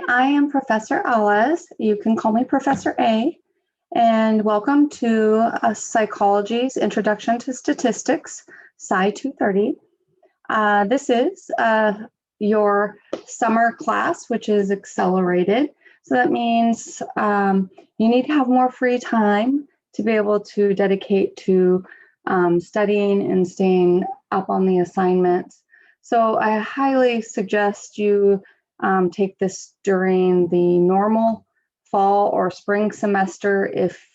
I am Professor Alice. You can call me Professor A. And welcome to Psychology's Introduction to Statistics, PSY230. This is your summer class, which is accelerated. So that means you need to have more free time to be able to dedicate to studying and staying up on the assignments. So I highly suggest you take this during the normal fall or spring semester. If,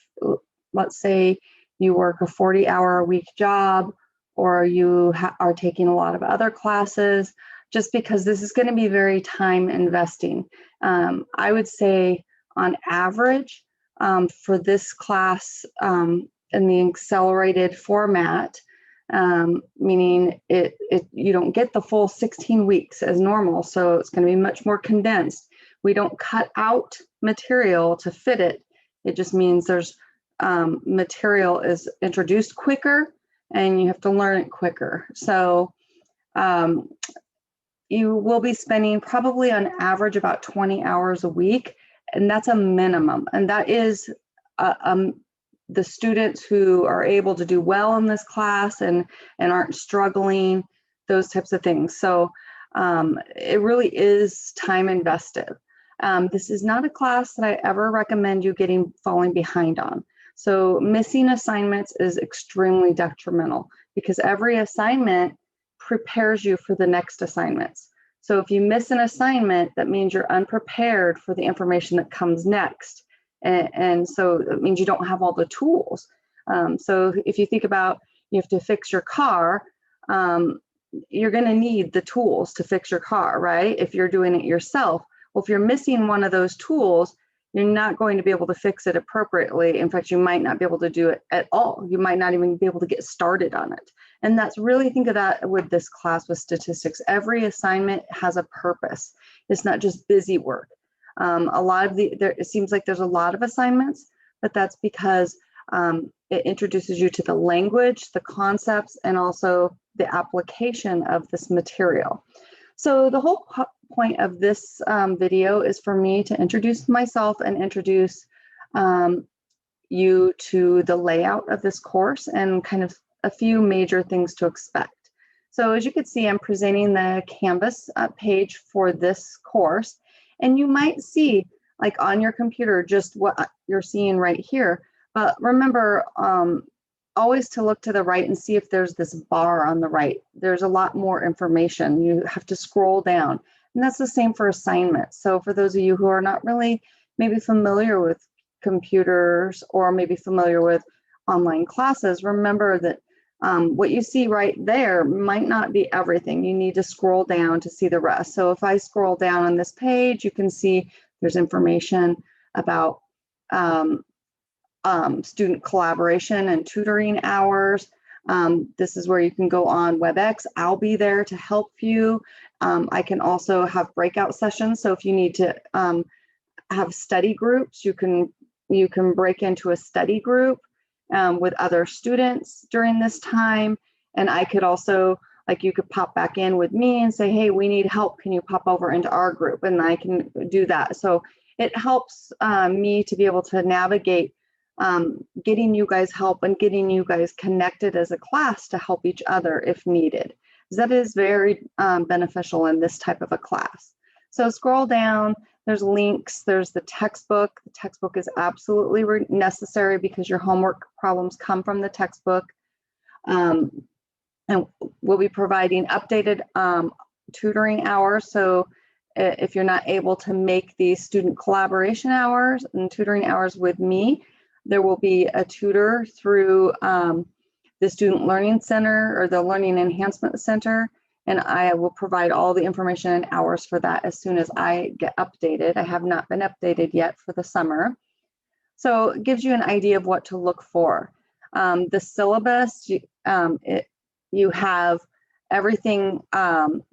let's say, you work a 40-hour-a-week job, or you are taking a lot of other classes, just because this is going to be very time investing. I would say on average for this class in the accelerated format, meaning you don't get the full 16 weeks as normal, so it's going to be much more condensed. We don't cut out material to fit it. It just means there's material is introduced quicker and you have to learn it quicker. So you will be spending probably on average about 20 hours a week, and that's a minimum. And that is the students who are able to do well in this class and aren't struggling, those types of things. So it really is time invested. This is not a class that I ever recommend you falling behind on. So missing assignments is extremely detrimental, because every assignment prepares you for the next assignments. So if you miss an assignment, that means you're unprepared for the information that comes next. And so it means you don't have all the tools. So if you think about, you have to fix your car, you're going to need the tools to fix your car, right? If you're doing it yourself. Well, if you're missing one of those tools, you're not going to be able to fix it appropriately. In fact, you might not be able to do it at all. You might not even be able to get started on it. And that's really, think of that with this class with statistics. Every assignment has a purpose. It's not just busy work. It seems like there's a lot of assignments, but that's because it introduces you to the language, the concepts, and also the application of this material. So the whole point of this video is for me to introduce myself and introduce you to the layout of this course and kind of a few major things to expect. So as you can see, I'm presenting the Canvas page for this course, and you might see, like on your computer, just what you're seeing right here. But remember, always to look to the right and see if there's this bar on the right. There's a lot more information. You have to scroll down. And that's the same for assignments. So for those of you who are not really maybe familiar with computers or maybe familiar with online classes, remember that what you see right there might not be everything. You need to scroll down to see the rest. So if I scroll down on this page, you can see there's information about student collaboration and tutoring hours. This is where you can go on WebEx. I'll be there to help you. I can also have breakout sessions. So if you need to have study groups, you can break into a study group with other students during this time. And I could also, like, you could pop back in with me and say, hey, we need help. Can you pop over into our group? And I can do that. So it helps me to be able to navigate getting you guys help and getting you guys connected as a class to help each other if needed. That is very beneficial in this type of a class. So scroll down, there's links, there's the textbook. The textbook is absolutely necessary because your homework problems come from the textbook. And we'll be providing updated tutoring hours. So if you're not able to make these student collaboration hours and tutoring hours with me, there will be a tutor through the Student Learning Center or the Learning Enhancement Center, and I will provide all the information and hours for that as soon as I get updated. I have not been updated yet for the summer. So it gives you an idea of what to look for. The syllabus, you have everything on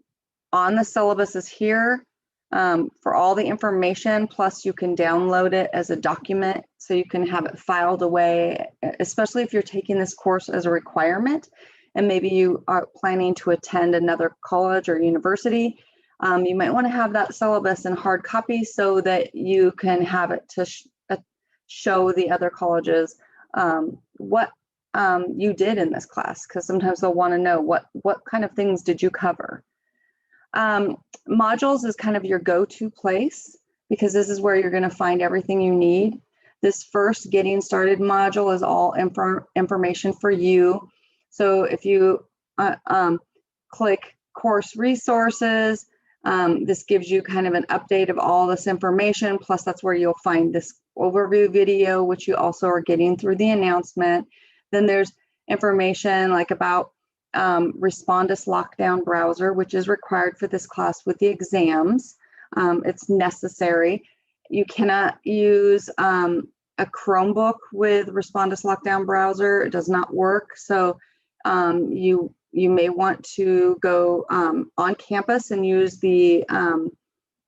the syllabus is here. For all the information, plus you can download it as a document so you can have it filed away, especially if you're taking this course as a requirement and maybe you are planning to attend another college or university. You might want to have that syllabus in hard copy so that you can have it to show the other colleges what you did in this class, because sometimes they'll want to know what kind of things did you cover. Modules is kind of your go-to place, because this is where you're going to find everything you need. This first getting started module is all information for you. So if you click course resources, this gives you kind of an update of all this information, plus that's where you'll find this overview video, which you also are getting through the announcement. Then there's information like about Respondus Lockdown Browser, which is required for this class with the exams. It's necessary. You cannot use a Chromebook with Respondus Lockdown Browser. It does not work. So you may want to go on campus and use the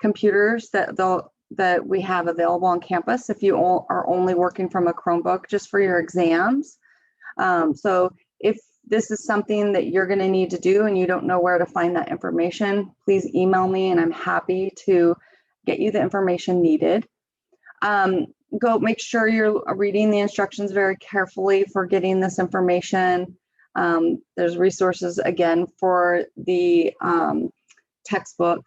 computers that we have available on campus if you are only working from a Chromebook just for your exams. So if this is something that you're going to need to do and you don't know where to find that information, please email me and I'm happy to get you the information needed. Go make sure you're reading the instructions very carefully for getting this information. There's resources again for the textbook.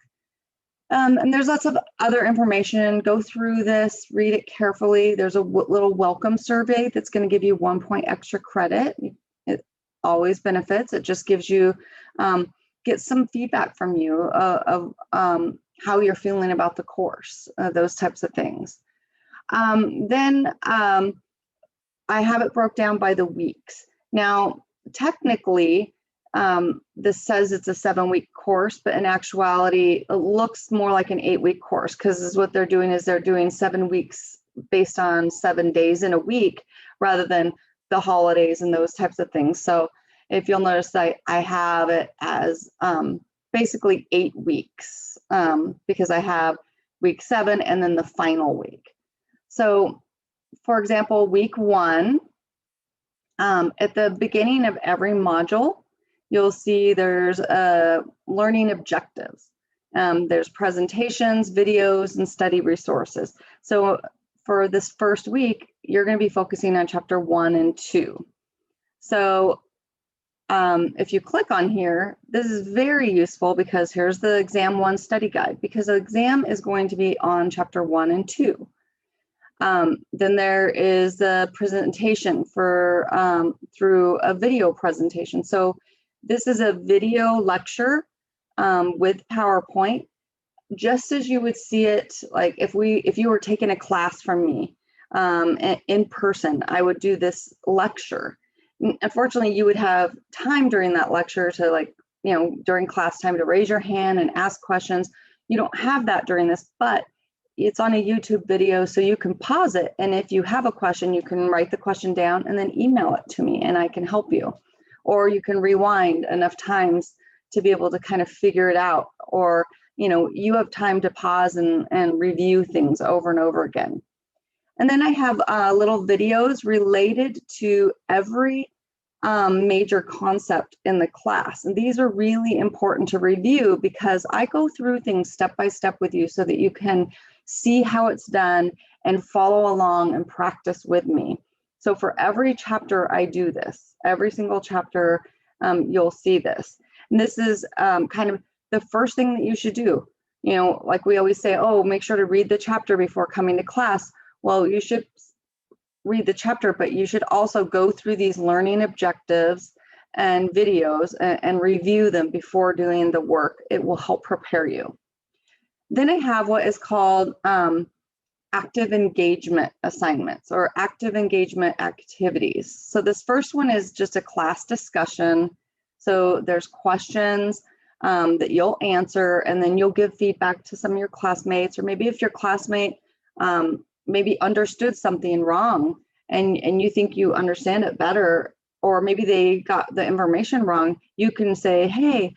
And there's lots of other information. Go through this, read it carefully. There's a little welcome survey that's going to give you 1 point extra credit. It always benefits. It just gives you, get some feedback from you of how you're feeling about the course, those types of things. Then I have it broke down by the weeks. Now, technically, this says it's a 7-week course, but in actuality, it looks more like an 8-week course, because what they're doing is they're doing 7 weeks based on 7 days in a week, rather than the holidays and those types of things. So if you'll notice, I have it as basically 8 weeks, because I have week 7 and then the final week. So for example, week 1, at the beginning of every module, you'll see there's learning objectives. There's presentations, videos, and study resources. So for this first week, you're going to be focusing on chapter 1 and 2. So if you click on here, this is very useful, because here's the exam 1 study guide, because the exam is going to be on chapter 1 and 2. Then there is the presentation for through a video presentation. So this is a video lecture with PowerPoint, just as you would see it, like if you were taking a class from me in person, I would do this lecture. Unfortunately, you would have time during that lecture to during class time to raise your hand and ask questions. You don't have that during this, but it's on a YouTube video, so you can pause it. And if you have a question, you can write the question down and then email it to me and I can help you. Or you can rewind enough times to be able to kind of figure it out. Or, you have time to pause and review things over and over again. And then I have little videos related to every major concept in the class. And these are really important to review, because I go through things step by step with you so that you can see how it's done and follow along and practice with me. So for every chapter, I do this. Every single chapter, you'll see this. And this is kind of the first thing that you should do. Like we always say, oh, make sure to read the chapter before coming to class. Well, you should read the chapter, but you should also go through these learning objectives and videos and review them before doing the work. It will help prepare you. Then I have what is called active engagement assignments or active engagement activities. So this first one is just a class discussion. So there's questions that you'll answer, and then you'll give feedback to some of your classmates, or maybe if your classmate maybe understood something wrong and you think you understand it better, or maybe they got the information wrong, you can say, hey,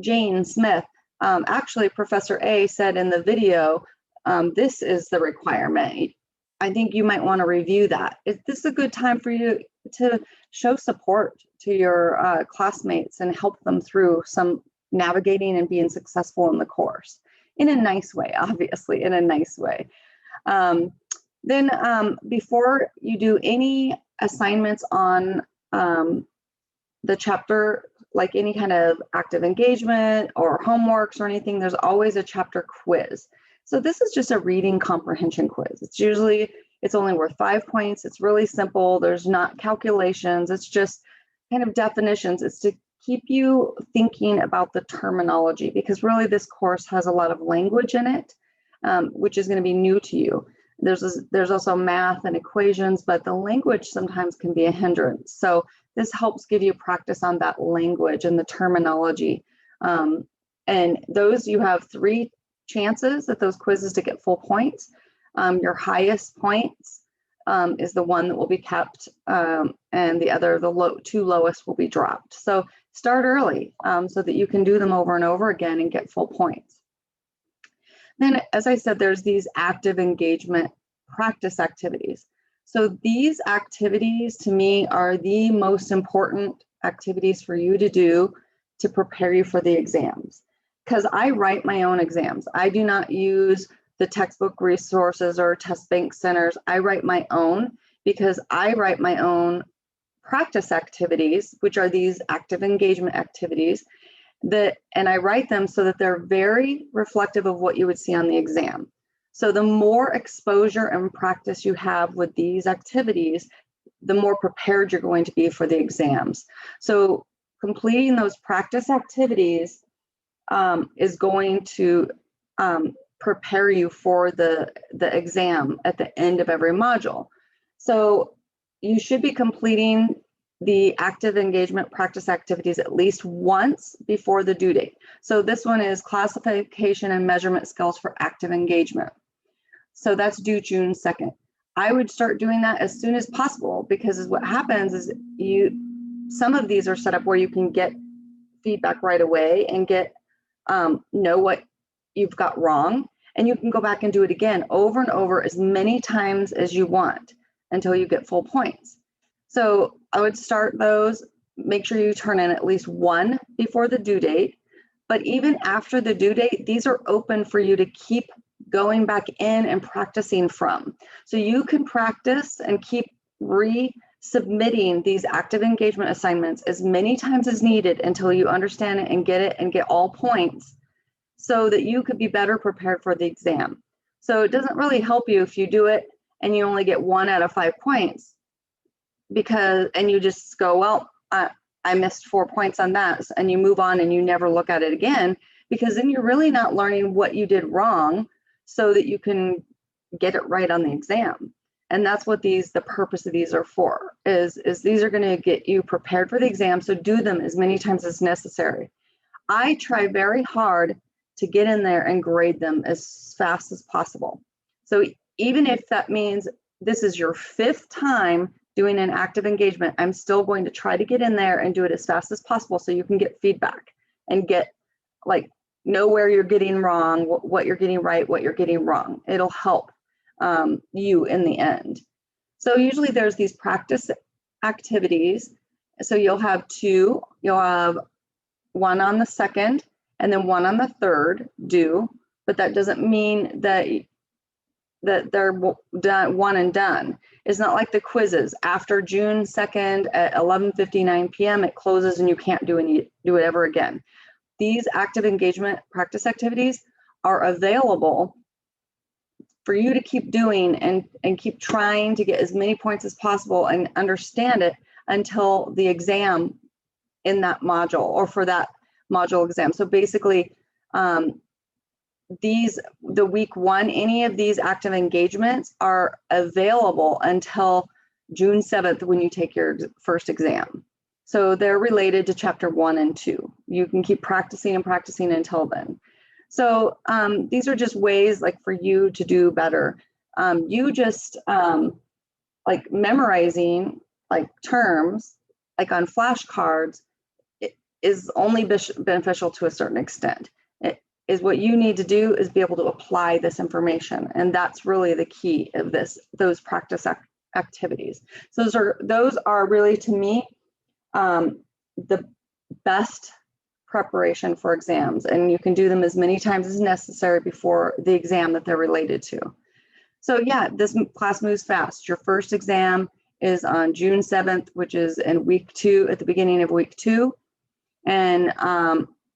Jane Smith, actually Professor A said in the video, this is the requirement. I think you might want to review that. This is a good time for you to show support to your classmates and help them through some navigating and being successful in the course in a nice way, obviously, in a nice way. Then before you do any assignments on the chapter, like any kind of active engagement or homeworks or anything, there's always a chapter quiz. So this is just a reading comprehension quiz. It's only worth 5 points. It's really simple. There's not calculations. It's just kind of definitions. It's to keep you thinking about the terminology, because really this course has a lot of language in it, which is going to be new to you. There's also math and equations, but the language sometimes can be a hindrance. So this helps give you practice on that language and the terminology. And those, you have 3 chances at those quizzes to get full points. Your highest points is the one that will be kept, and the 2 lowest will be dropped. So start early so that you can do them over and over again and get full points. Then, as I said, there's these active engagement practice activities. So these activities, to me, are the most important activities for you to do to prepare you for the exams. Because I write my own exams. I do not use the textbook resources or test bank centers. I write my own, because I write my own practice activities, which are these active engagement activities, and I write them so that they're very reflective of what you would see on the exam. So the more exposure and practice you have with these activities, the more prepared you're going to be for the exams. So completing those practice activities is going to prepare you for the exam at the end of every module. So you should be completing the active engagement practice activities at least once before the due date. So this one is classification and measurement skills for active engagement. So that's due June 2nd. I would start doing that as soon as possible, because what happens is some of these are set up where you can get feedback right away and know what you've got wrong, and you can go back and do it again over and over as many times as you want until you get full points. So I would start those, make sure you turn in at least 1 before the due date, but even after the due date, these are open for you to keep going back in and practicing from. So you can practice and keep resubmitting these active engagement assignments as many times as needed until you understand it and get all points, so that you could be better prepared for the exam. So it doesn't really help you if you do it and you only get 1 out of 5 points, and you just go, well, I missed 4 points on that, and you move on and you never look at it again, because then you're really not learning what you did wrong so that you can get it right on the exam. And that's what the purpose of these are for, is these are going to get you prepared for the exam. So do them as many times as necessary. I try very hard to get in there and grade them as fast as possible. So even if that means this is your 5th time doing an active engagement, I'm still going to try to get in there and do it as fast as possible so you can get feedback and know where you're getting wrong, what you're getting right, what you're getting wrong. It'll help you in the end. So usually there's these practice activities. So you'll have 2, you'll have 1 on the 2nd and then 1 on the 3rd due, but that doesn't mean that they're done, one and done. It's not like the quizzes. After June 2nd at 11:59 p.m. it closes and you can't do it ever again. These active engagement practice activities are available for you to keep doing and keep trying to get as many points as possible and understand it until the exam in that module, or for that module exam. So basically, the week 1, any of these active engagements are available until June 7th when you take your first exam. So they're related to chapter 1 and 2. You can keep practicing and practicing until then. So these are just ways for you to do better. You just memorizing terms on flashcards is only beneficial to a certain extent. Is what you need to do is be able to apply this information, and that's really the key of those practice activities. So those are really, to me, the best preparation for exams, and you can do them as many times as necessary before the exam that they're related to. So yeah, this class moves fast. Your first exam is on June 7th, which is in week 2, at the beginning of week 2. And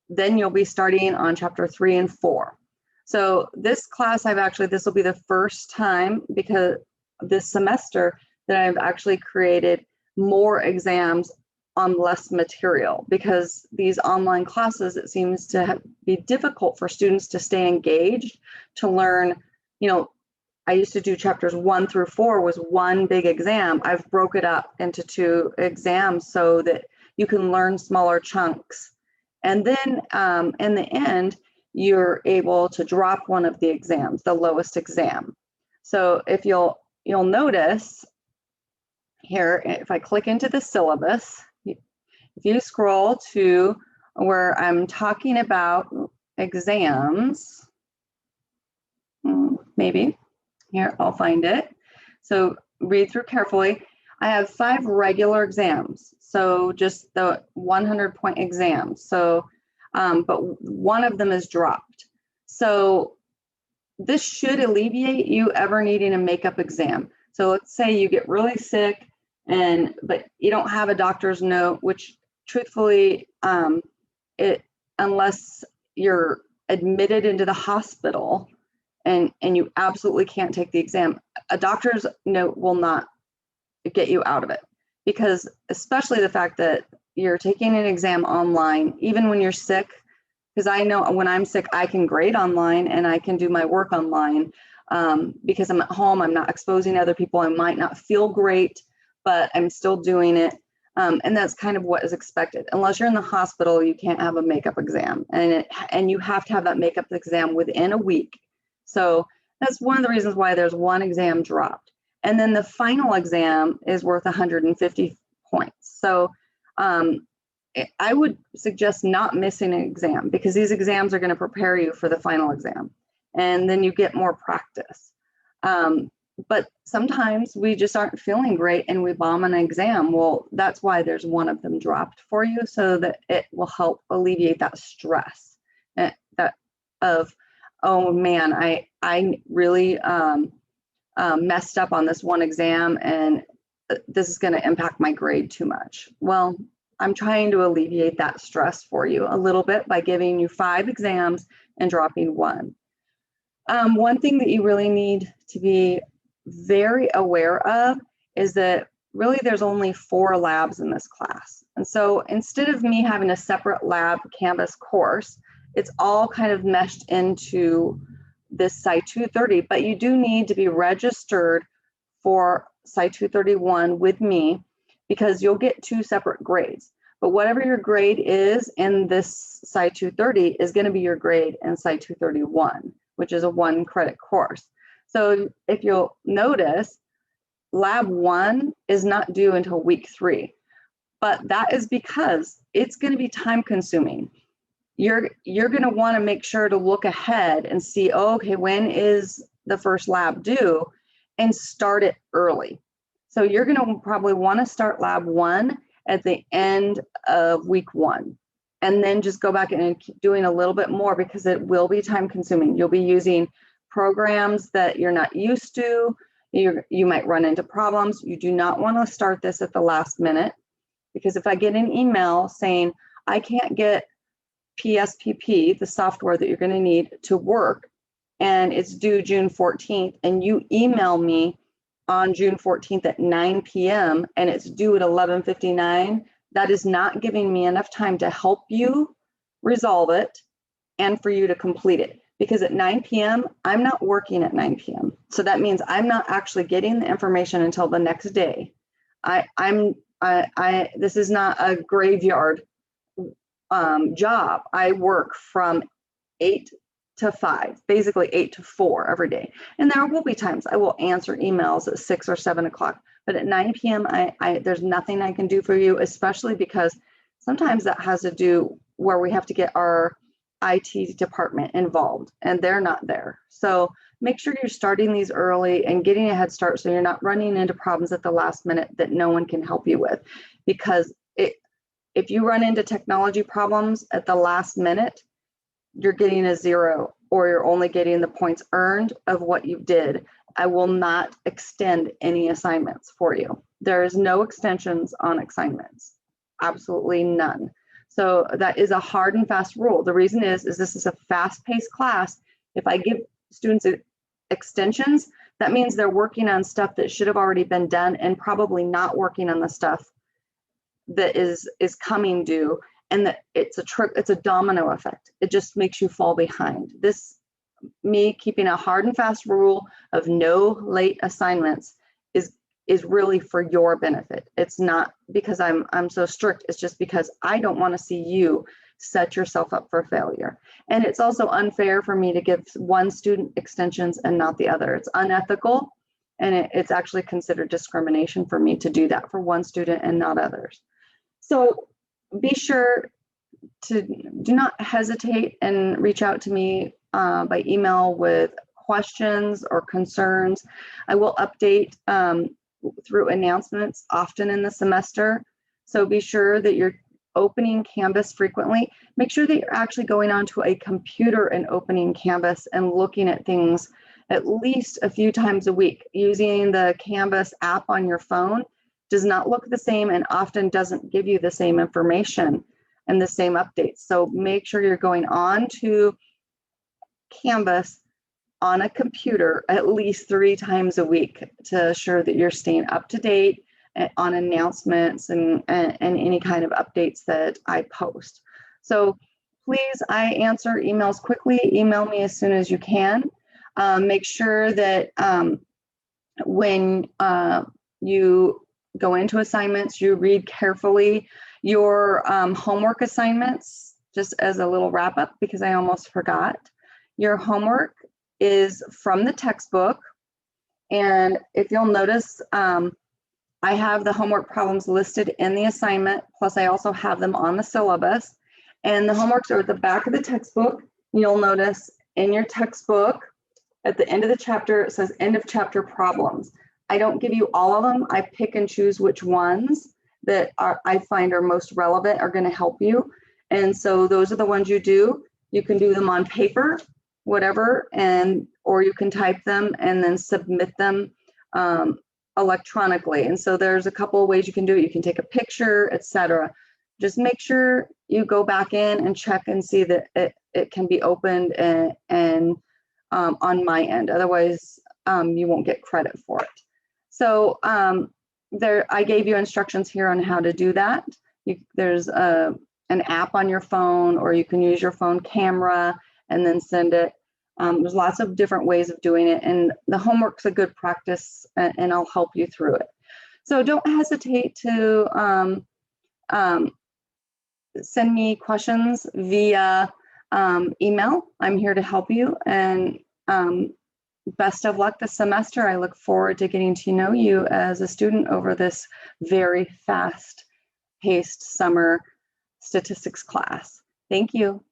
then you'll be starting on chapter 3 and 4. So this class, this will be the first time, because this semester, that I've actually created more exams on less material, because these online classes, it seems to be difficult for students to stay engaged, to learn. I used to do chapters 1 through 4 was one big exam. I've broke it up into 2 exams so that you can learn smaller chunks. And then in the end, you're able to drop one of the exams, the lowest exam. So if you'll notice here, if I click into the syllabus, if you scroll to where I'm talking about exams, maybe. Here, I'll find it. So read through carefully. I have 5 regular exams, so just the 100-point exams. So, but one of them is dropped. So this should alleviate you ever needing a makeup exam. So let's say you get really sick, but you don't have a doctor's note, which truthfully, unless you're admitted into the hospital, and you absolutely can't take the exam, a doctor's note will not get you out of it, because especially the fact that you're taking an exam online, even when you're sick, because I know when I'm sick, I can grade online and I can do my work online because I'm at home, I'm not exposing other people, I might not feel great, but I'm still doing it. And that's kind of what is expected. Unless you're in the hospital, you can't have a makeup exam, and you have to have that makeup exam within a week. So that's one of the reasons why there's one exam dropped. And then the final exam is worth 150 points. So I would suggest not missing an exam, because these exams are going to prepare you for the final exam, and then you get more practice. But sometimes we just aren't feeling great and we bomb an exam. Well, that's why there's one of them dropped for you, so that it will help alleviate that stress of, oh man, I really messed up on this one exam, and this is going to impact my grade too much. Well, I'm trying to alleviate that stress for you a little bit by giving you 5 exams and dropping 1. One thing that you really need to be very aware of is that really there's only 4 labs in this class. And so instead of me having a separate lab Canvas course, it's all kind of meshed into this PSY230, but you do need to be registered for PSY231 with me, because you'll get 2 separate grades. But whatever your grade is in this PSY230 is going to be your grade in PSY231, which is a 1-credit course. So if you'll notice, lab 1 is not due until week 3, but that is because it's going to be time consuming. You're going to want to make sure to look ahead and see, oh, okay, when is the first lab due, and start it early. So you're going to probably want to start lab 1 at the end of week 1, and then just go back and keep doing a little bit more, because it will be time consuming. You'll be using programs that you're not used to. You might run into problems. You do not want to start this at the last minute, because if I get an email saying I can't get PSPP, the software that you're going to need to work, and it's due June 14th, and you email me on June 14th at 9 p.m. and it's due at 11:59, that is not giving me enough time to help you resolve it and for you to complete it. Because at 9 p.m., I'm not working at 9 p.m. So that means I'm not actually getting the information until the next day. This is not a graveyard job. I work from 8 to 5, basically 8 to 4 every day. And there will be times I will answer emails at 6 or 7 o'clock, but at 9 p.m., there's nothing I can do for you, especially because sometimes that has to do where we have to get our IT department involved, and they're not there. So make sure you're starting these early and getting a head start, so you're not running into problems at the last minute that no one can help you with, because If you run into technology problems at the last minute, you're getting a 0, or you're only getting the points earned of what you did. I will not extend any assignments for you. There is no extensions on assignments, absolutely none. So that is a hard and fast rule. The reason is this is a fast-paced class. If I give students extensions, that means they're working on stuff that should have already been done and probably not working on the stuff that is coming due, and that it's a domino effect. It just makes you fall behind. Me keeping a hard and fast rule of no late assignments is really for your benefit. It's not because I'm so strict. It's just because I don't want to see you set yourself up for failure. And it's also unfair for me to give one student extensions and not the other. It's unethical, and it's actually considered discrimination for me to do that for one student and not others. So be sure to do not hesitate and reach out to me by email with questions or concerns. I will update through announcements often in the semester. So be sure that you're opening Canvas frequently. Make sure that you're actually going onto a computer and opening Canvas and looking at things at least a few times a week. Using the Canvas app on your phone does not look the same and often doesn't give you the same information and the same updates. So make sure you're going on to Canvas on a computer at least 3 times a week to assure that you're staying up to date on announcements and any kind of updates that I post. So please, I answer emails quickly. Email me as soon as you can. Make sure that when you go into assignments, you read carefully your homework assignments. Just as a little wrap up, because I almost forgot, your homework is from the textbook. And if you'll notice, I have the homework problems listed in the assignment, plus I also have them on the syllabus. And the homeworks are at the back of the textbook. You'll notice in your textbook, at the end of the chapter, it says end of chapter problems. I don't give you all of them. I pick and choose which ones that I find are most relevant, are going to help you. And so those are the ones you do. You can do them on paper, whatever, or you can type them and then submit them electronically. And so there's a couple of ways you can do it. You can take a picture, etc. Just make sure you go back in and check and see that it can be opened and on my end. Otherwise, you won't get credit for it. So I gave you instructions here on how to do that. There's an app on your phone, or you can use your phone camera and then send it. There's lots of different ways of doing it, and the homework's a good practice, and I'll help you through it. So don't hesitate to send me questions via email. I'm here to help you, and best of luck this semester. I look forward to getting to know you as a student over this very fast-paced summer statistics class. Thank you.